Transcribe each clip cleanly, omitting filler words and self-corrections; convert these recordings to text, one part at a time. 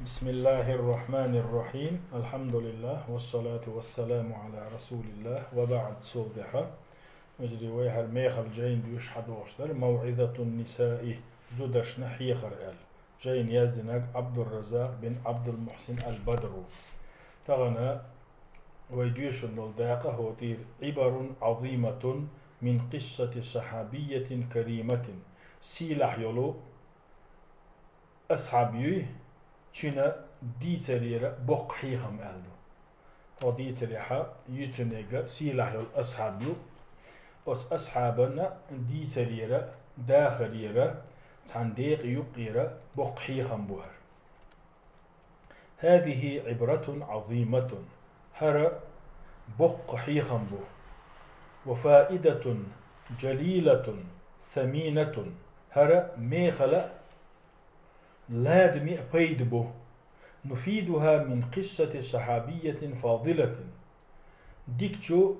بسم الله الرحمن الرحيم الحمد لله والصلاة والسلام على رسول الله وبعد صوبها مجري ويهر ميخل جين ديوش حدوشتر موعظة النساء زودش نحيخر ال جين يزدنك عبد الرزاق بن عبد المحسن البدر تغنى ويديوش النلداقة هوتير عبر عظيمة من قصة صحابية كريمة سيلح يلو أصحابي تشينا ديتريرا بقحيهم ألدو وديتريحا يتنيغا سيلح يل أصحابيو أصحابنا ديتريرا داخليرا تنديق يقيرا بقحيهم بوهر هذه عبرة عظيمة هر بقحيهم بو وفائدة جليلة ثمينة هر ميخلا لادمي بيدبو نفيدها من قصة صحابية فاضلة ديكتشو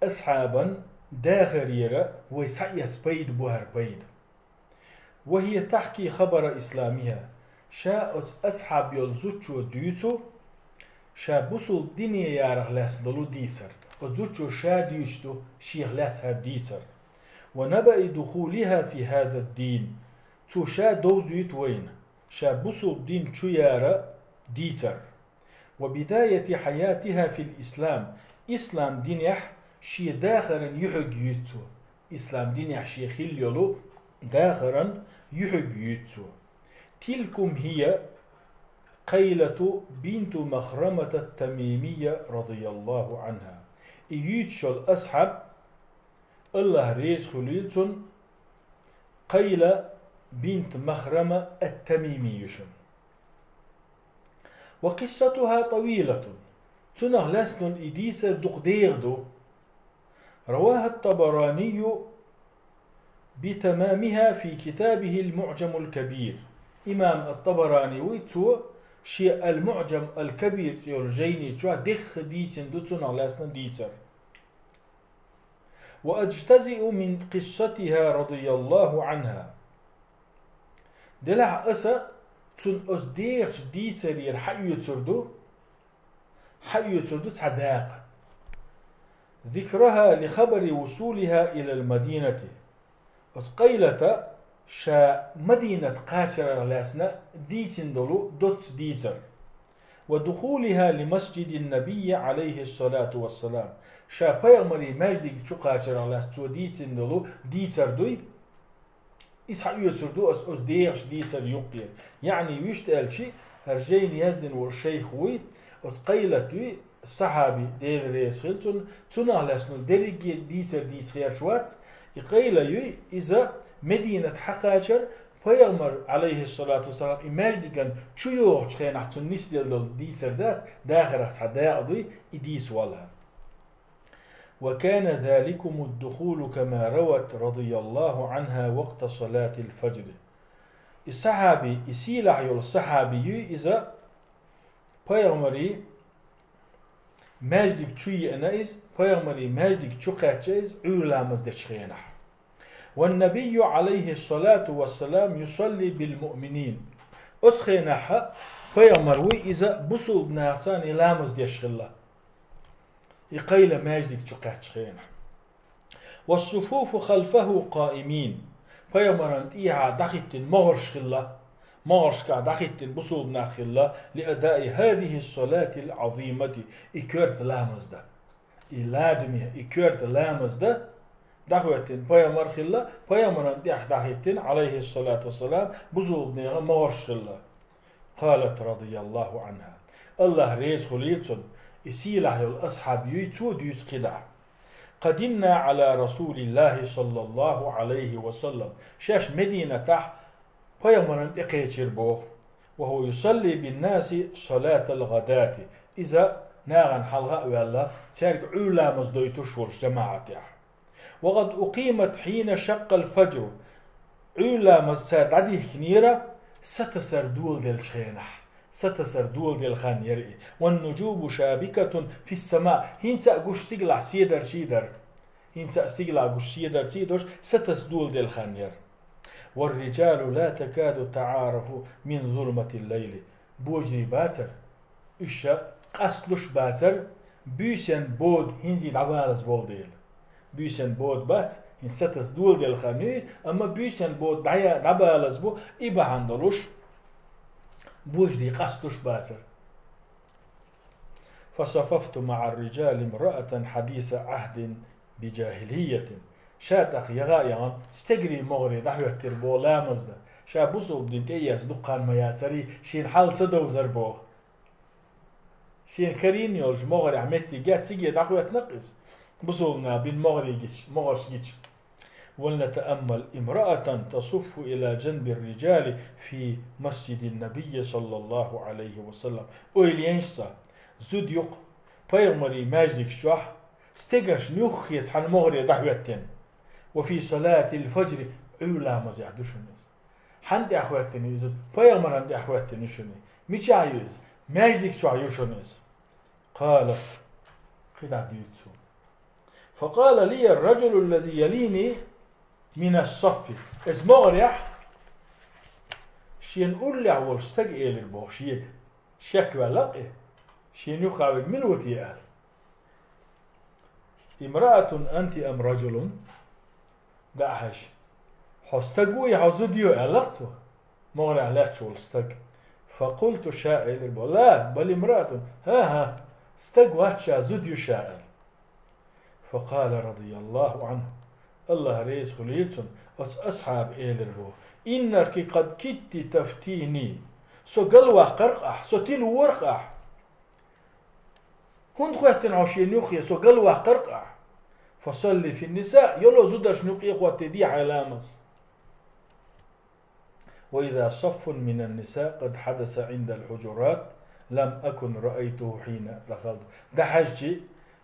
أصحابا داخريرا ويسعيت بيد بوهر بيد وهي تحكي خبر إسلامها شاءت أصحاب يلزوتشو ديوتو شا بوصل دنيا يارغ لاس دلو ديسر وزوتشو شا ديوشتو شيخ لاسها ديسر ونبأ دخولها في هذا الدين تو شا دوزيت وين شا بوصل دين تشيارا ديتر وبداية حياتها في الإسلام إسلام دينيح شي داخرا يحق يتو إسلام دينيح شي خليلو داخرا يحق يتو تلكم هي قيلة بنت مخرمة التميمية رضي الله عنها يتشو الأصحاب الله ريز خليلتون قيلة بنت مخرمة التميمية وقصتها طويلة تنه لسن إديس دقديغدو رواها الطبراني بتمامها في كتابه المعجم الكبير إمام الطبراني ويتو شيء المعجم الكبير يرجيني توا دخ ديتن دو تنه لسن ديتر وأجتزئ من قصتها رضي الله عنها دلع أسا تون أصديق ديتر يرحيو تردو تعداق ذكرها لخبر وصولها إلى المدينة وتقيلة شا مدينة قاشر لاسنا ديتن دلو دوت ديتر ودخولها لمسجد النبي عليه الصلاة والسلام شا بيغمري مجدك شو قاشر لاسنا ديتن دلو ديتر دوي إسحاق يسردو أس ديغش ديتر يقير يعني يشتغل شيء هرجين يزدن والشيخ وي وتقيلة الصحابي دير ريس خلتون تنا لسنو درجي ديتر خير شوات يقيل إذا مدينة حقاشر بيغمر عليه الصلاة والسلام إماجدكن شو يوغش خير نحتون نسدل ديتر داخل حداء دوي إديس والها وكان ذلكم الدخول كما روت رضي الله عنها وقت صلاة الفجر الصحابي يسيلح يول الصحابي إذا بيغمري ماجدك تشوي أنايز بيغمري ماجدك تشوقاتشيز عولامز دشخينح والنبي عليه الصلاة والسلام يصلي بالمؤمنين أسخينح بيغمروي إذا بصل ناسان لامز دشخلا يقيل ماجدك تقاتشخين والصفوف خلفه قائمين فيمرنت إيها دخيت مغرش خلا مغرش كا دخيت بصوب ناخلا لأداء هذه الصلاة العظيمة إكرت لامز ده إلادمي إكرت لامز ده دخوت فيمر خلا فيمرنت إيها دخيت عليه الصلاة والسلام بصوب ناخ مغرش خلا قالت رضي الله عنها الله ريز خليلتون إسيلح الأصحاب يتود يتقدع قدمنا على رسول الله صلى الله عليه وسلم شاش مدينة تح فيمرن إقيتر بوه وهو يصلي بالناس صلاة الغداة إذا ناغن حلغة والله تارك علا مزدويتو شورش جماعة وقد أقيمت حين شق الفجر علا مزدويتو عديه كنيرة ستسر دول دل شخينح ستسر دول ديال خان يرئي والنجوم شابكة في السماء هينسا قوش تقلع سيدر شيدر هينسا استقلع قوش سيدر شيدوش ستس دول ديال خان ير والرجال لا تكاد تعارف من ظلمة الليل بوجري باتر إشا قصلش باتر بيسن بود هنزي دعوالز بولديل بيسن بود بات هن ستس دول ديل خاني أما بيسن بود دعوالز بو إبا هندلوش بوجري قصلش باتر فصففت مع الرجال امرأة حديث عهد بجاهلية شاد يغايان استجري مغري دحوة تربو لامزدا شا بصوب دين تياس دقان مياتري شين حال صدو زربو شين كرين يولج مغري عمتي جات سيجي دحوة نقص بصوبنا بين مغري جيش مغرش جيش ولنتأمل امرأة تصف إلى جنب الرجال في مسجد النبي صلى الله عليه وسلم ويلينشا زود يق بيرمري ماجدك شوح استجرش نيوخ يتحن مغري دحوة وفي صلاة الفجر عيولا مزيعدوش الناس حند أخواتني يزود بيرمر عند أخواتني شني مش عايز ماجدك شو عيوش الناس قالت خدع ديوتسو فقال لي الرجل الذي يليني من الصف إذ مغريح شين قول لي عول استجئ للبو شيك شكوى لقي شين يخاوي من وتيال امرأة أنت أم رجل دعهش حستقوا يحوزديو ألقتو مغرع لا شو استق فقلت شائل لا بل امرأة ها استقوا زديو شائل فقال رضي الله عنه الله ريس خليتون أصحاب إيلربو إنك قد كدت تفتيني سو قلوة قرقح سو تلو ورقح هون خواتن عشين يخي سو قلوة قرقح فصلي في النساء يلو زدش نقي خواتي دي علامس وإذا صف من النساء قد حدث عند الحجرات لم أكن رأيته حين دخلت ده حاجتي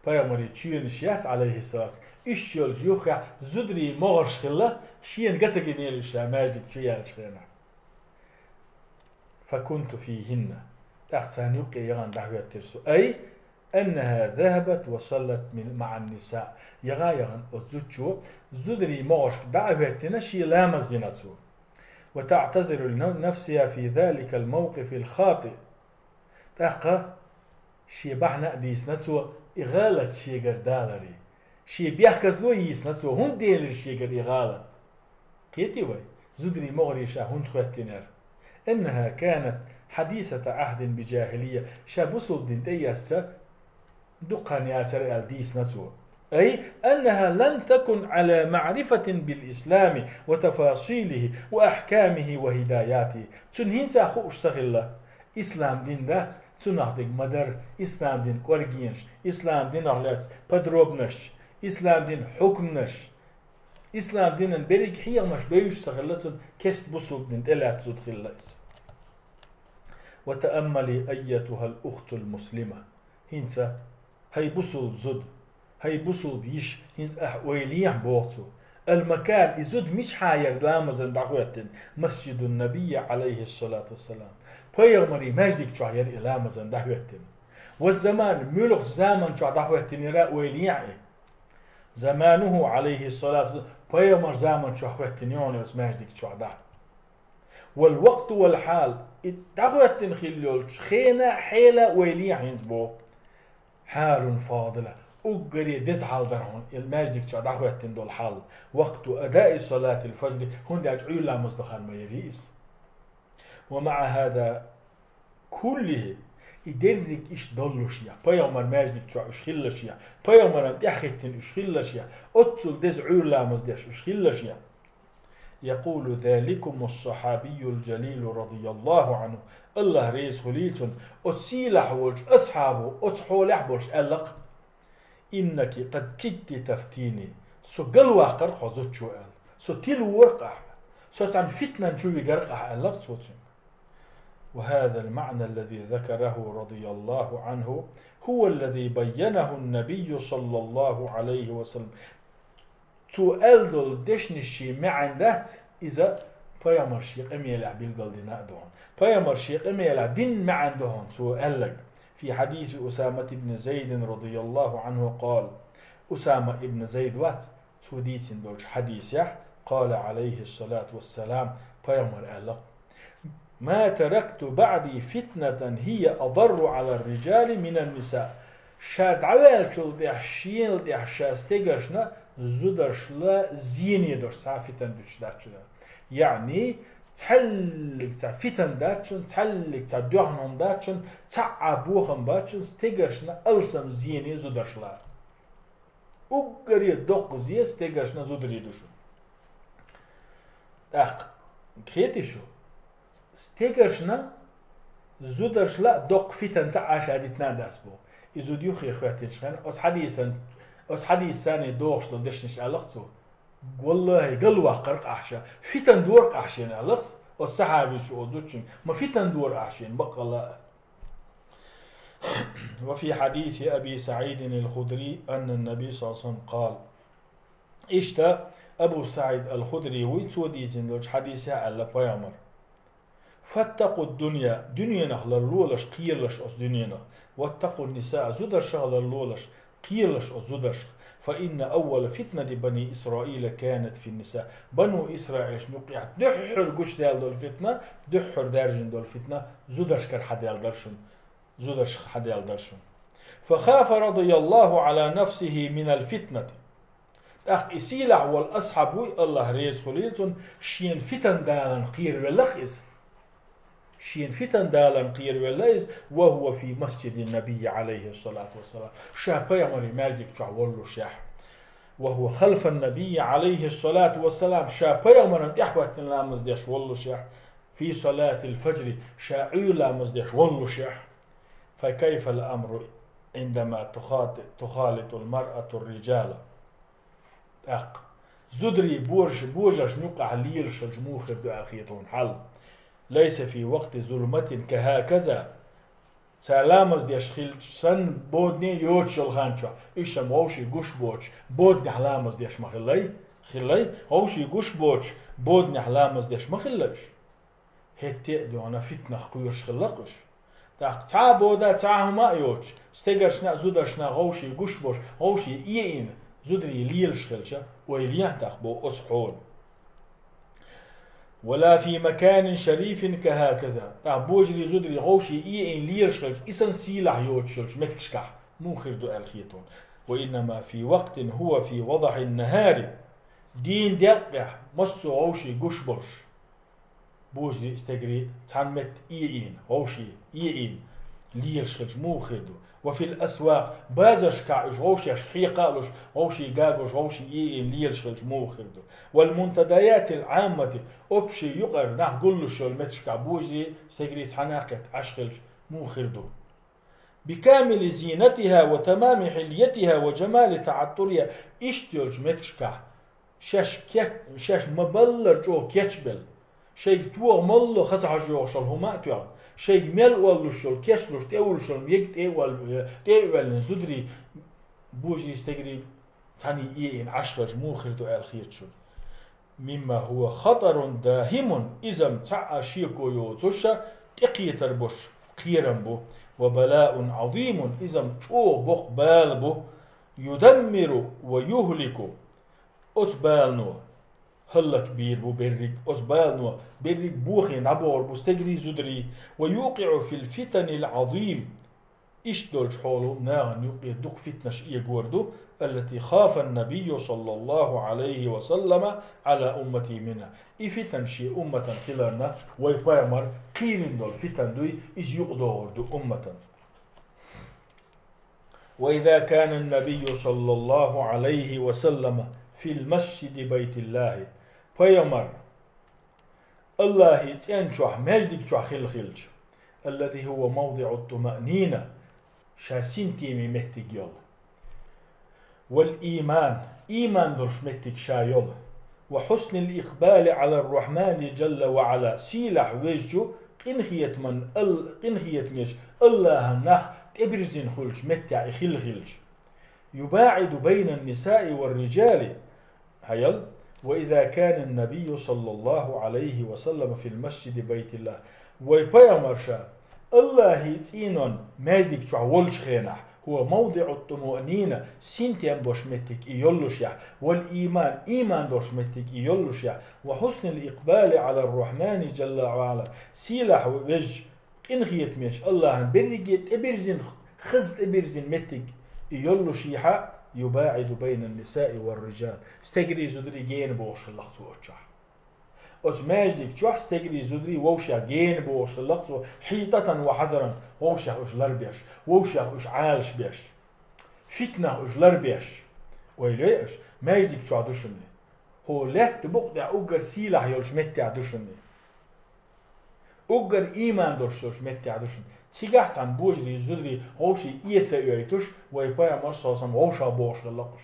بيامري تشين شياس عليه الصلاة إشيول يوخا زدري مغرش خلا شين قسكي ميلوشا ماجد تشيان شخينا فكنت فيهن أخسان يقي يغان دعوة ترسو أي أنها ذهبت وصلت مع النساء يغان أزوتشو زدري مغرش دعوة تنشي لامز ديناتسو وتعتذر لنفسها في ذلك الموقف الخاطئ تاقا شي بحنا ديس نتو إغالة شيغر دالري شي بيحكز لو يس نتو هون ديلر شيغر إغالة كيتي وي زدري مغريشا هون خواتينر إنها كانت حديثة عهد بجاهلية شابوسو دين تياسا دقان ياسر الديس نتو أي أنها لن تكن على معرفة بالإسلام وتفاصيله وأحكامه وهداياته تنهين ساخو أشتغل إسلام دين ذات تنهدق مدر إسلام دين كورجينش إسلام دين أهلات بدروبنش إسلام دين حكمنش إسلام دين بريك حيا مش بيوش سغلتن كست بصوب دين تلات صد خلاص وتأملي أيتها الأخت المسلمة هنسا هي بصوب زد هي بصوب يش هنس ويليح بوغتو المكان إزود مش حاير لامزن دعوة مسجد النبي عليه الصلاة والسلام بيغمري مجدك شعير إلامزن دعوة والزمان ملوك زمن شع دعوة نراء ويليعي زمانه عليه الصلاة والسلام بيغمر زمن شع دعوة نيوني مجدك شع دعوة والوقت والحال دعوة خلول خينا حيلة ويليعي بو حال فاضلة أجري دزعل درهون الماجدك شو دعوة تندول حال وقت أداء صلاة الفجر هون دعوا لا مصدخان ما يريس ومع هذا كله يدرك إيش ضلوشيا بيومر ماجدك شو إشخلشيا بيومر دحيتن إشخلشيا أتصل دزعوا لا مصدش إشخلشيا يقول ذلكم الصحابي الجليل رضي الله عنه الله ريس خليتن أتسيلح ولش أصحابه أتحولح ولش ألق إنك قد كدت تفتيني سو قلوا قرقع زوت شو قال سو تلو ورقع سو تعمل فتنة شو يقرقع ألق صوتين وهذا المعنى الذي ذكره رضي الله عنه هو الذي بينه النبي صلى الله عليه وسلم سؤال دول دشنشي معن ذات إذا بيامر شيء أميلع بالقلدنا دون بيامر شيء أميلع دين معن دون سؤال لك في حديث أسامة بن زيد رضي الله عنه قال أسامة بن زيد وات سوديس دولش حديث قال عليه الصلاة والسلام بيامر ألق ما تركت بعدي فتنة هي أضر على الرجال من النساء. شاد عوال شو ديح شيل ديح شاستيجرشنا زودرش لا زيني دور سافتن دوش داتشنا. يعني تعلق تاع فتن داتشن تعلق تاع دوغنهم داتشن تاع ابوهم باتشن ستيجرشنا ألسم زيني زودرش لا. وقري دوق زي ستيجرشنا زودري دوشو. كريتي شو ستيجرشنا زودرش لا دوق فتن تاع عشادتنا داسبو. إذا يخي إخواتي شخان أس حديث دوغش دلدشنش ألقصو والله قلوا قرق أحشا فتن دور أحشين ألقص والصحابي شو أزوجين ما فتن دور أحشين بقى الله. وفي حديث أبي سعيد الخدري أن النبي صلى الله عليه وسلم قال إشتا أبو سعيد الخدري ويتوديزين لوش حديثها ألا بيامر فاتقوا الدنيا دنيا نخل اللولش قيلش أس دنيا واتقوا النساء زدر شغل اللولش قيلش أس زدرش فإن أول فتنة بني إسرائيل كانت في النساء. بنو إسرائيل نقيت دحر قش دال دول فتنة دحر دارجن دول فتنة زدرش كر حديال درشن زدرش حديال درشن. فخاف رضي الله على نفسه من الفتنة. إسيلع والأصحاب الله ريز خليلتون شين فتن دالن قير واللخيز شين فتن دالن قير واللخيز وهو في مسجد النبي عليه الصلاة والسلام. شابا يمري ماجدك تعولو شاح وهو خلف النبي عليه الصلاة والسلام. شابا يمري إحوات لا مزديش والله شاح في صلاة الفجر شاعي لا مزديش والله شاح. فكيف الأمر عندما تخالط المرأة الرجال زدري بورجش نقع ليلش الجموخر دو أخيطون حل ليس في وقت ظلمة كهكذا سلامز ديش خيل سن بودني يوتش الخانشا إيش موشي قش بوش بودني حلامز ديش خلي هوشي قش بوش بودني حلامز ديش مخليش هتي دونا فتنة قيرش خلقش تا بودا تا ما يوتش استيقرشنا زودرشنا هوشي قش بوش هوشي إيين زدري ليلش خلشة ويليه تخبو أصحون ولا في مكان شريف كهكذا بوجري زدري غوشي إيه ليلش خلش إسن سيلح يوتشلش متكشكح مو خردو الخيطون. وإنما في وقت هو في وضح النهار دين دلقح مصو غوشي قشبرش بوجري استقري تنمت إيه غوشي إيه ليلش خلش مو خردو. وفي الأسواق بازش كاعش غوشي حيقالش غوشي قاقش غوشي إيه ليلش خلش مو خردو. والمنتديات العامة أبشي يقر نح قلش المتش كعبوجي سجريت حناقت عشخلش مو خردو بكامل زينتها وتمام حليتها وجمال تعطرها إشتيولش متشكع شاش مبلر جو كيشبل شيء تو ملو خسح جوشل هما تو شيء مل ولشل كيشلوش تقولشل يك تقول زدري بوجي استجري تاني إيه عشرة مو خردو الخيرشل مما هو خطر داهم إذا متع شيكو يوتوشا تقيتر بوش قيرنبو وبلاء عظيم إذا متو بق بالبو يدمر ويهلك أتبالنو هلا كبير بو بريك أتبالنو بريك بوخين عبور بستجري زدري ويوقع في الفتن العظيم إشدول حولو ناغن يوقع دق فتنش إيقوردو التي خاف النبي صلى الله عليه وسلم على أمتي منها إفتن شي أمة خلالنا ويفايمر قيرن دول فتن دوي إز يقدور دو أمة. وإذا كان النبي صلى الله عليه وسلم في المسجد بيت الله فيمر الله يتنشوح مجدك شوح خلخلج الذي هو موضع الطمأنينة شاسين تيمي مهتك يلا والإيمان إيمان درش مهتك شايل وحسن الإقبال على الرحمن جل وعلا سيلح وجهه قنخيت مش الله نخ تبرزين خلج متع خلخلج يباعد بين النساء والرجال هيل. وإذا كان النبي صلى الله عليه وسلم في المسجد بيت الله ويبايا مرشا الله يتينون ماجدك تعولش خينح هو موضع الطمأنينة سنتين بوشمتك يولوشيا، والإيمان إيمان بوشمتك يولوشيا، وحسن الإقبال على الرحمن جل وعلا سيلح ووج إن خيت ميش الله برجت إبرزن خزت إبرزن متك يولوشيا يباعد بين النساء والرجال استجري زدري جين بوش الله توجه أس ماجدك تشوح استجري زدري ووشا جين بوش الله حيطة وحذرا ووشا أش لربيش ووشا أش عالش بيش فتنة أش لربيش ويليش ماجدك تشوح دوشني هو لات بقدع أجر سيلح يولش متع دوشني أجر إيمان دوش متع دوشني تيجات عن بوجري زدري ووشي إيسا يويتوش ويبايا مرصاصا ووشا بوش للقش.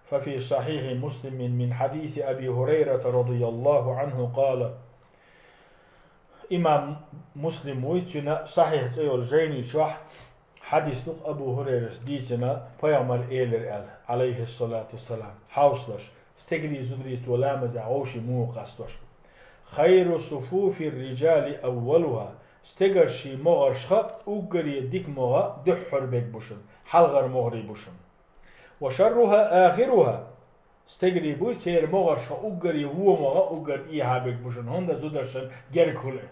ففي صحيح مسلم من حديث أبي هريرة رضي الله عنه قال إمام مسلم ويتنا صحيح سيول جيني شرح حديث أبو هريرة ديتنا بيامر إيلر عليه الصلاة والسلام حوصلش استجري زدري ولامز عوشي موقستوش خير صفوف الرجال أولها استجرشي مغرشخة أجري ديك مغا دحر بيك بوشن حلغر مغري بوشن وشرها آخرها استجري بويت سير مغرشخة أجري هو مغا أجر إيها بيك بوشن هندا زدرشن جركله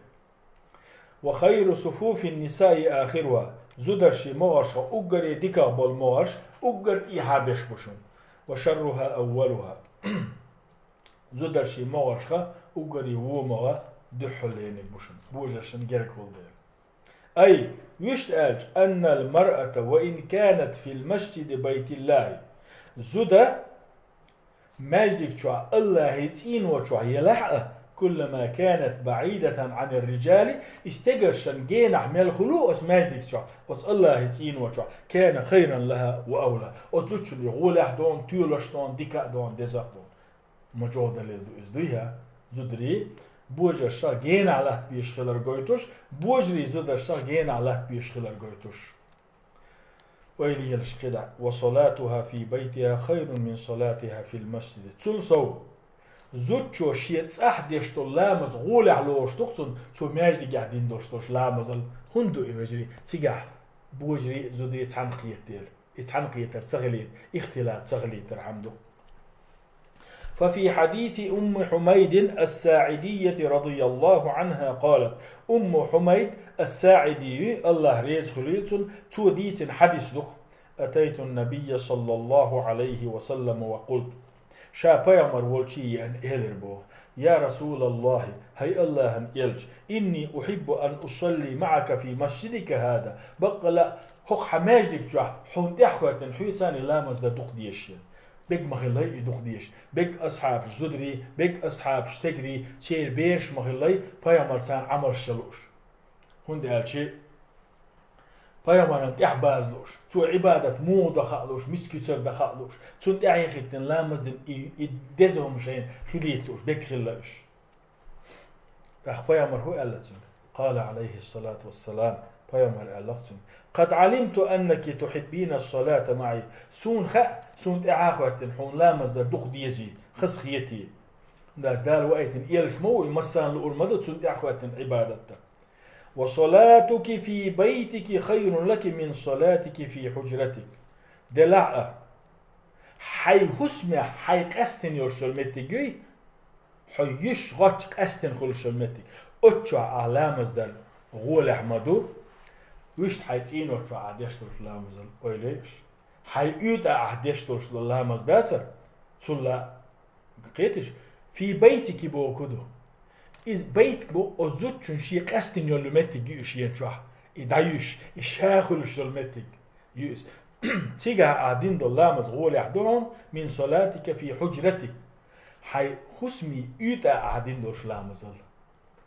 وخير صفوف النساء آخرها زدرشي مغرشخة أجري ديكا بالمغرش أجر إيها بيش بوشن وشرها أولها زدرشي مغرشخة أجري هو مغا دحلينك بوشن بوجرشن جركله أي يشتأج أن المرأة وإن كانت في المسجد بيت الله زدا ماجدك شو الله يتين وشو يلحق كلما كانت بعيدة عن الرجال استجرشن جينح من الخلوق ماجدك شو وس الله يتين وشو كان خيرا لها وأولى وتشل يغولح دون تيولش دون ديكا دون دزق دون مجهود اللي إزديها زدري بوجر شا جين على بيشخلر جويتوش بوجري زود شا جين على بيشخلر جويتوش ويلي الشقدة وصلاتها في بيتها خير من صلاتها في المسجد تلصو زوجو شيت أحدش طلامز غول علوش تقصن سو ماجدي قاعدين دوشتوش لامزل هندو يوجري تيجح بوجري زود يتعنقيت ديل يتعنقيت تغليت اختلاط تغليت الحمد. ففي حديث أم حميد الساعدية رضي الله عنها قالت أم حميد الساعدي الله ريز خليتون توديت حديث لك أتيت النبي صلى الله عليه وسلم وقلت شا بيامر والشي أن إهلربو يا رسول الله هي الله أن إلج إني أحب أن أصلي معك في مسجدك هذا بقى لا حق حماجدك جوح حون إحوة حيسان لا مزد دقديشين بيك مغلي يدقديش بيك أصحاب زدري بيك أصحاب شتجري شير بيرش مغلي بيامر سان عمر شلوش هند قال شيء بيامر أنت إحبازلوش تو عبادة مو دخلوش مسكتر دخلوش تو أنت عيختن لا مزدن يدزهم شيء خليتوش بيك خلاش بيامر هو قال عليه الصلاة والسلام بيامر قال قد علمت أنك تحبين الصلاة معي سون سون إعاقوة حون لا مزدر دق ديزي خس خيتي دال وقت إيلش مو يمسان لأرمدت سون إعاقوة عبادته وصلاتك في بيتك خير لك من صلاتك في حجرتك دلع حي حسمة حي قستن يرسل متجي حيش غش قستن خلش المتي أتشع على مزدر غول أحمدو ويش حيتين وتشع عديش ترش لا مزل ويليش حيقيد عديش ترش لا مزباتر صلا قيتش في بيتك بوكدو إذ بيت بو أزوتشن شيء قستن يلمتك يوش ينشح إدايش إشاخل شلمتك يوش تيجا قاعدين دول مزغول يحدون من صلاتك في حجرتك حي خسمي يوتا قاعدين دول شلامزل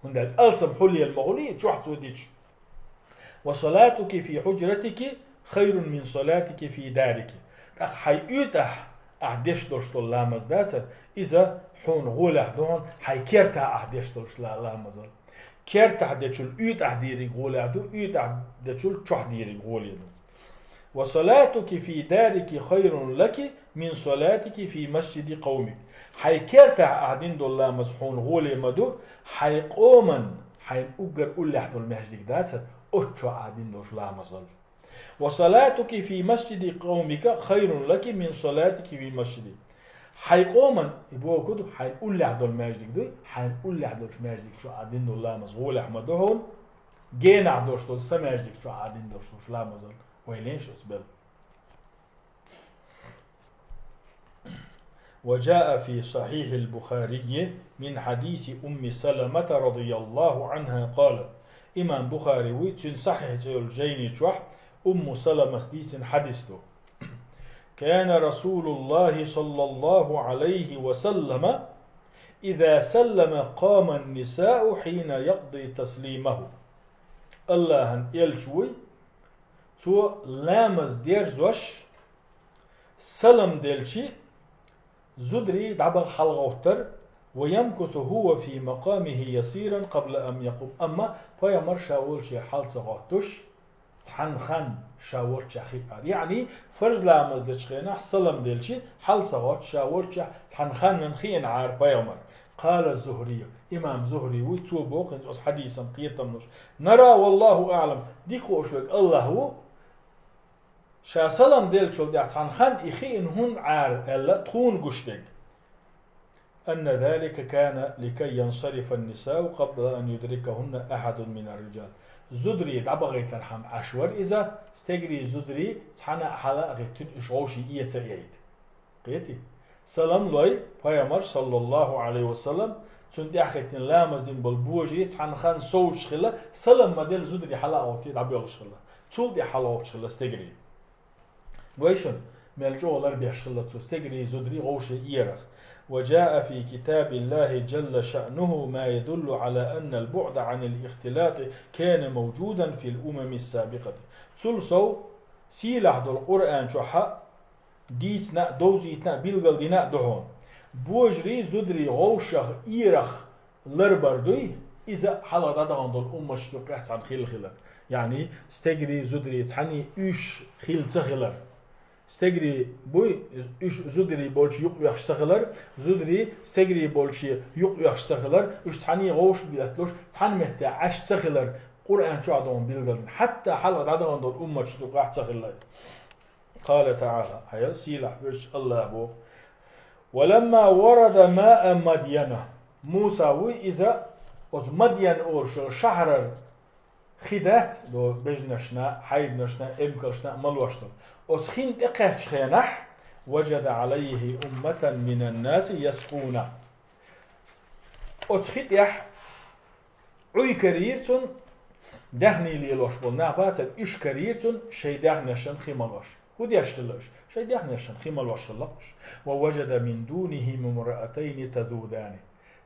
هند الألسم حلي المغولية تشوح توديش وصلاتك في حجرتك خير من صلاتك في دارك حي يوتا قاعدش دول شلامز داتر إذا حون غول يحدون حي كيرتا قاعدش دول شلامزل كيرتا دچول يوتا ديري غول يحدو يوتا دچول تشوح ديري غول يحدو وصلاتك في دارك خير لك من صلاتك في مسجد قومك حي كيرتا قاعدين دولا مزحون غولي مدو حي حين أجر أول لحد المهجدك داتر أتشو عادين دوش لا مزل وصلاتك في مسجد قومك خير لك من صلاتك في مسجد حيقوما يبغوا كده حيقول لحد المهجدك دوي حيقول لحد المهجدك شو عادين دول لا مزغول أحمدهون جينا عدوش دول سمهجدك شو عادين دوش لا مزل ويلين شو سبب. وجاء في صحيح البخاري من حديث أم سلمة رضي الله عنها قالت إمام بخاري ويتن صحيح الجيني شوح أم سلمة ديسن حديثه كان رسول الله صلى الله عليه وسلم إذا سلم قام النساء حين يقضي تسليمه الله يلشوي تو لامز ديرزوش سلم ديلشي زدري دعبغ حلغوتر ويمكث هو في مقامه يسيرا قبل أن يقوم أما فيا مر شاول شي حال صغاتوش تحن خان شاور شخي يعني فرز لامز دشخينا سلم دلشي حال صغات شاور تحن خان نخين عار فيا مر قال الزهري إمام زهري ويتو بوق انت حديثا قيتمنش نرى والله أعلم دي خوشوك الله هو شا سلام ديل شو دي عن خان إخين هن عار ألا تخون قشتك أن ذلك كان لكي ينصرف النساء قبل أن يدركهن أحد من الرجال زدري دعبغي ترحم عشور إذا استجري زدري تحنا حلا غيتن إشغوشي إيه سيئيد قيتي سلام لوي پیامبر صلى الله عليه وسلم چون داخلتن لامزدين بالبوجي تحنا خان سوش خلا سلام مدل زدري حلا أوتي دعبيولش خلا تول دي حلا أوتش خلا استجري ويشن ملجوغلر بيشخلت استجري زدري غوش إيرخ وجاء في كتاب الله جل شأنه ما يدل على أن البعد عن الاختلاط كان موجودا في الأمم السابقة تلسو سيلح دو القرآن شوحا ديسنا دوزيتنا بيلغل دينا دهون بوجري زدري غوشخ إيرخ لربردوي إذا حلا دادغان دو الأمة شتوقعت عن خيل خلر يعني استجري زدري تحني إيش خيل تخلر استجري بوي إيش زدري بولش يقوي أخشتغلر زدري استجري بولش يقوي أخشتغلر إيش تحني غوش بيأتلوش تحني مهتا عش تخلر قرآن شو عدوان بيلغلن حتى حلقة عدوان دول أمة شتوقع تخلر قال تعالى هيا سيلح وش الله أبو ولما ورد ماء مدينة موسى وإذا مدين أورش شهر خدات دو بجنشنا حيب نشنا إمكرشنا ملوشنا أتخين تقهش خينح وجد عليه أمة من الناس يسقون أتخيت يح عوي كريرتون دهني ليلوش بولنا باتل إش كريرتون شي دهنشن خيمالوش ودي أشخلوش شي دهنشن خيمالوش خلقش ووجد من دونه ممرأتين تذودان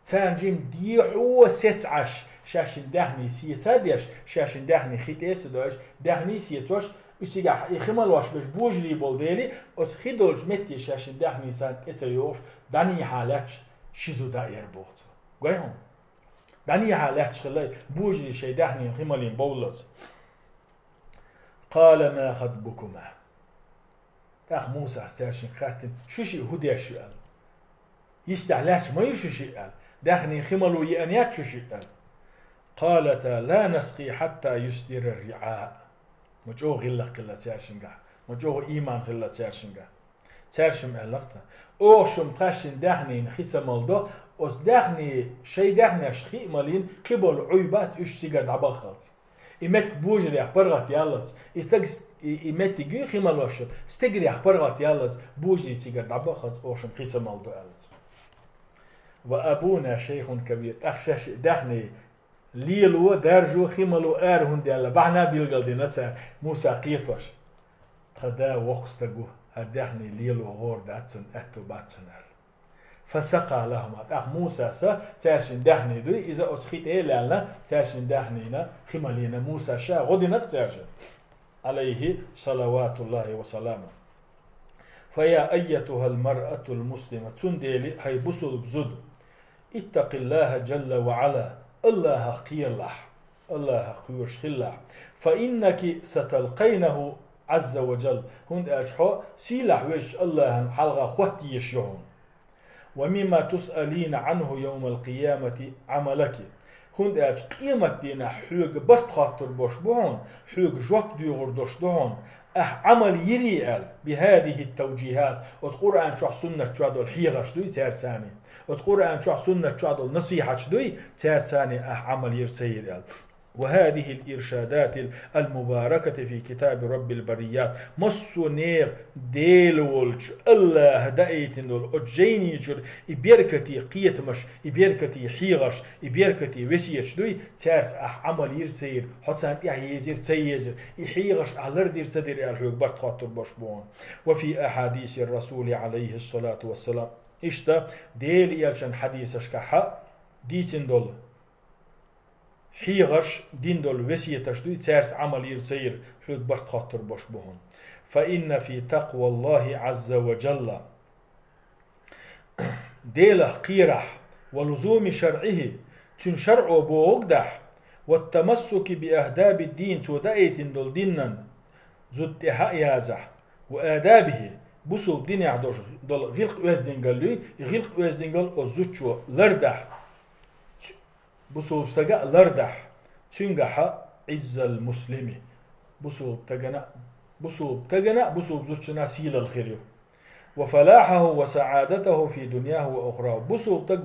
تانجيم ديحو ستعش شاشن دهني سيساديش شاشن دهني خيتيس دوش دهني سيتوش إشيجا يخمل واش بش بوجري بولديلي أتخيدولش متي شاشن دهني سان إتسيوش داني حالاتش شيزو داير بوت قايهم داني حالاتش خلاي بوجري شي دهني خمالين بولت قال ما خطبكما تاخ موسى استرشن خاتن شوشي هديش قال يستعلاش ما يشوشي قال دهني خملو يأنيات شوشي قال قالتا لا نسقي حتى يستر الرعاء مجو غلق كلا تيرشنجا مجو إيمان غلق تيرشنجا تيرشم أهلقتا أوشم قاشن دهنين خيسا مالدو أوس دهني شي دهني أشخي مالين قبل عيبات اشتيقا دعباخات إمت بوجري أخبرغات يالت إمت تيجي خيمالوش استجري أخبرغات يالت بوجري تيجا دعباخات أوشم خيسا مالدو يالت وأبونا شيخ كبير أخشاش دهني ليلو دارجو خيملو آرهن ديالا بعنا بيلغل دي نتسا موسى قيتوش خدا وقستقو هدخني ليلو غور داتسن أتو باتسنال فسقى لهم أخ موسى سا تاشن دهني دوي إذا أتخيت إيه لألا تاشن دهنينا خيملينا موسى شا غدي نتساشن عليه صلوات الله وسلامه فيا أيتها المرأة المسلمة تنديلي هاي بسل بزد اتق الله جل وعلا الله قيله الله قيوش خله فإنك ستلقينه عز وجل هند أشحو سيلح ويش الله حلغة خوتي يشعون ومما تسألين عنه يوم القيامة عملك هند اج قيمة دينا حوق برت خاطر بوش بهون حوق جواب ديغور دوش دهون عمل يريال بهذه التوجيهات والقرآن شو سنة شو الحيغة شدوي تارساني والقرآن شو سنة شو النصيحة شدوي تارساني عمل يرسير وهذه الإرشادات المباركة في كتاب رب البريات مصنيغ ديلولج الله دايتن الأجيني جر إبيركتي قيتمش إبيركتي حيغش إبيركتي وسيش دوي تارس عمل يرسير حسان يزير تيزير إحيغش أهلردير سدير الحيوك برد خاطر بشبون وفي أحاديث الرسول عليه الصلاة والسلام إشتا ديل يلشن حديثش كحا ديتن دول حيغش دين دول وسية تشدوي تارس عمل يرسير حيوك برد خاطر بشبون فإن في تقوى الله عز وجل ديله قيرح ولزوم شرعه تنشرع بوغدح والتمسك بأهداب الدين تودأيت دول دينا زد يازح وآدابه بسول دين يعدوش دول غلق وزدين قال لي غلق وزدين قال أزوتشو لردح بسول بستقى لردح تنجح عز المسلمي بسول تجنا بسول زوتشنا سيل الخير وفلاحه وسعادته في دنياه وأخرى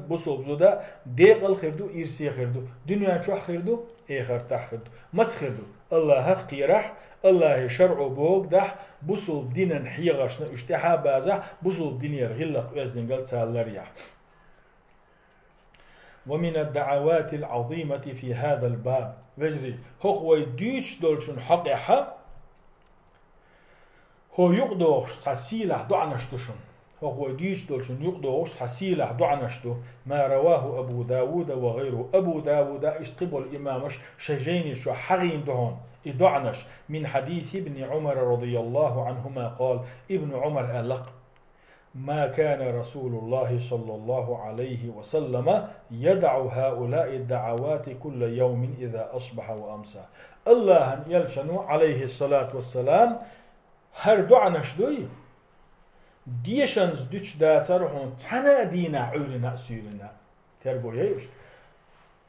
بسول زودا ديق الخير دو إرسي خير دو دنيا شو خير دو إخر تحخر دو مس خير دو الله قيرح الله شرع بوق دح بسول دينا حيغشنا اشتحا بازح بسول دين يرغلق وزن قلت سالريح ومن الدعوات العظيمة في هذا الباب وجري هو يديش دولشن حقها هو يقدوش ساسيلة دعنشتشن هو يديش دولشن يقدوش ساسيلة دعنشتو ما رواه أبو داود وغيره أبو داود اشتقبل الإمامش شجين شو حغين دهون إدعنش من حديث ابن عمر رضي الله عنهما قال ابن عمر ألق ما كان رسول الله صلى الله عليه وسلم يدع هؤلاء الدعوات كل يوم إذا أصبح وأمسى الله يلشنو عليه الصلاة والسلام هر دعنش دوي ديشنز دوش داترهون تنا دينا عورنا سيرنا تربو يش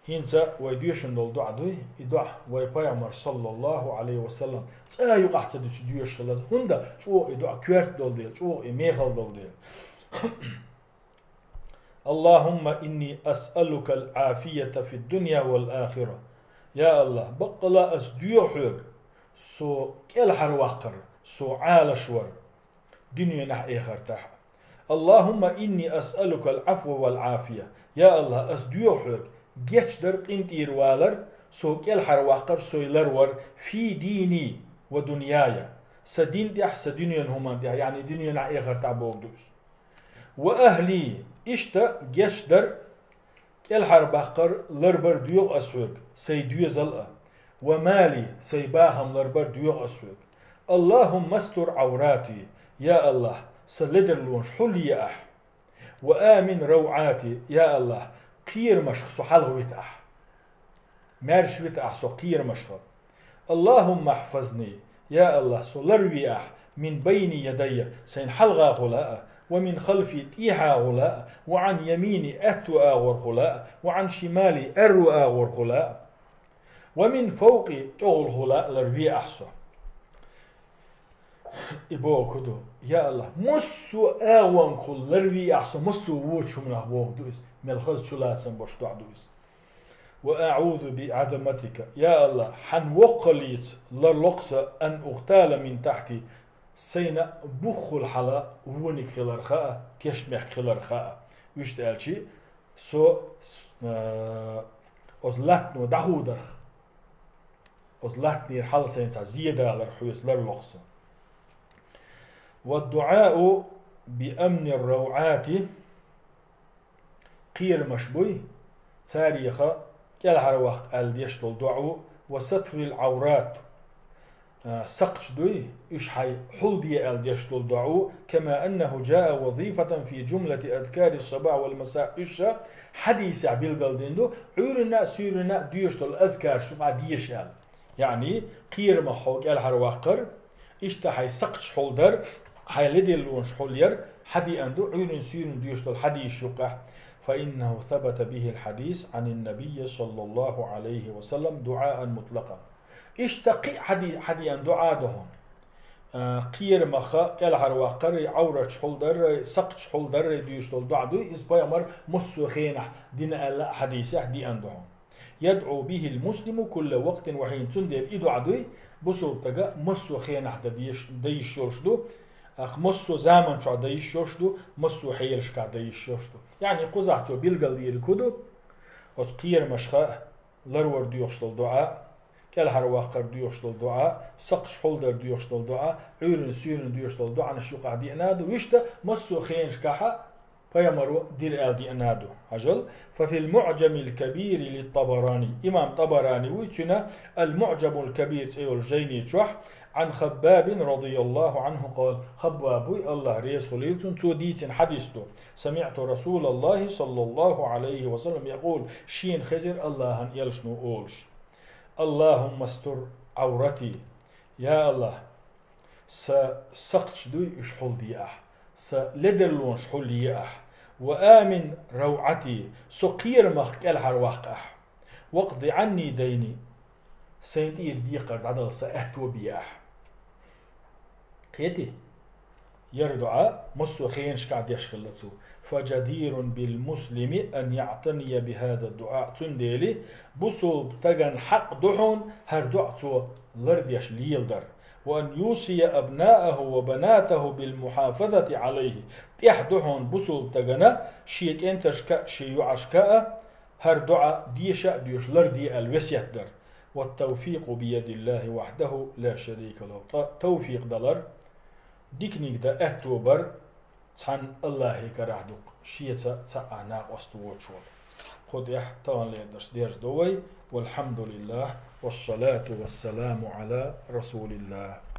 هينسا ويديشن دول دع دوي يدع ويبايمر صلى الله عليه وسلم سا يقع تدوش ديوش خلاص هندا شو يدع كويرت دول ديل شو يميخل دول ديل اللهم إني أسألك العافية في الدنيا والآخرة يا الله بقلا أسديوحك سو الحر وقر سو عال شور دنيا نح إخر تح اللهم إني أسألك العفو والعافية يا الله أسديوحك جيش در قنتير والر سو الحر وقر سو يلرور في ديني ودنياي سدين ديح سدنيا هما ديح يعني دنيا نح إخر تعبوك دوس وأهلي إشتا جيش در الحر بقر لربر ديوغ أسوك سيديو زلقة ومالي سيباهم لربر ديوغ أسوك اللهم استر عوراتي يا الله سلدر لونش حلي أح وآمن روعاتي يا الله قير مشخ سحلغ ويتأح مارش ويتأح سو قير مشخ اللهم احفظني يا الله سلروي أح من بين يدي سين حلغا غلاء ومن خلفي تيحا غلاء وعن يميني أتو آغور غلاء وعن شمالي أرو آغور غلاء ومن فوقي تغل غلاء لروي أحسو إبوه كدو يا الله مسو آوان كل لروي أحسو مسو ووشو من أبوه دويس ملخز شلاتسن بوش دويس وأعوذ بعظمتك يا الله حن وقليت للقص أن أغتال من تحتي سينا بخ الحلا ونك خلرخاء كشمح خلرخاء وش تقالشي سو أزلاتنو دهو درخ أزلاتني الحل سينسا زيادة للحويس للقص والدعاء بأمن الروعات قير مشبوي تاريخ كالحر وقت الديشتل الدعاء وستر العورات سقش دوي إش حي حلدي الديشتل الدعاء كما أنه جاء وظيفة في جملة أذكار الصباح والمساء إش حديث عبيل قلديندو عورنا سيرنا ديشتل الأذكار شمع ديشال يعني قير محو كالحر وقر إش تحي سقش حلدر حيلدي اللون شحولير حدي أندو عيون سيرن ديشتل حدي يشقح فإنه ثبت به الحديث عن النبي صلى الله عليه وسلم دعاء مطلقا. اشتقي حدي أن دعاء دهون قير مخا قال هرواقر عورة شحول در سقط شحول در ديشتول دعاء دو إسبايا مر مسو خينح دين حديثة دي أن دهون يدعو به المسلم كل وقت وحين تندر إدو عدوي بسو تجا مسو خينح ديش يرشدو أخ مسو زمن شو ديش يرشدو مسو حيلش كا ديش يرشدو يعني قزعتو بيلقل دير كودو وتقير مشخا لرور ديوشتول دعاء كل هرواقر ديوشتول دعاء سقش حولدر ديوشتول دعاء عيرن سيرن ديوشتول دعاء نشوق عدي أنادو ويشتا مسو خينش كاحا فيمرو دير آدي أنادو عجل. ففي المعجم الكبير للطبراني إمام طبراني ويتنا المعجم الكبير تيول جيني تشوح عن خباب رضي الله عنه قال خباب الله ريس خليلتون توديت حديثته سمعت رسول الله صلى الله عليه وسلم يقول شين خزر الله أن يلشنو أولش اللهم استر عورتي يا الله سقطش دوي اشحول دي لدلون شحول دي وآمن روعتي سقير مخكال حرواق واقضي عني ديني سينتير دي قرد عدل سأهتو بياح قيتي يردعا مسو خينش قاعد يشخلتو فجدير بالمسلم أن يعتني بهذا الدعاء تنديلي بسو بتغن حق دحون هر دعتو لرديش ليلدر وأن يوصي أبناءه وبناته بالمحافظة عليه تحدحون بسو بتغن شيك انتشكا شيو عشكا هر دعاء ديشا ديش لردي الوسيت در والتوفيق بيد الله وحده لا شريك له توفيق دلر ديكنيك دا اهتوبر تان الله كرهدوك شيئا تعناق أستووشول خد يح طوان ليدرس ديرس دوي والحمد لله والصلاة والسلام على رسول الله.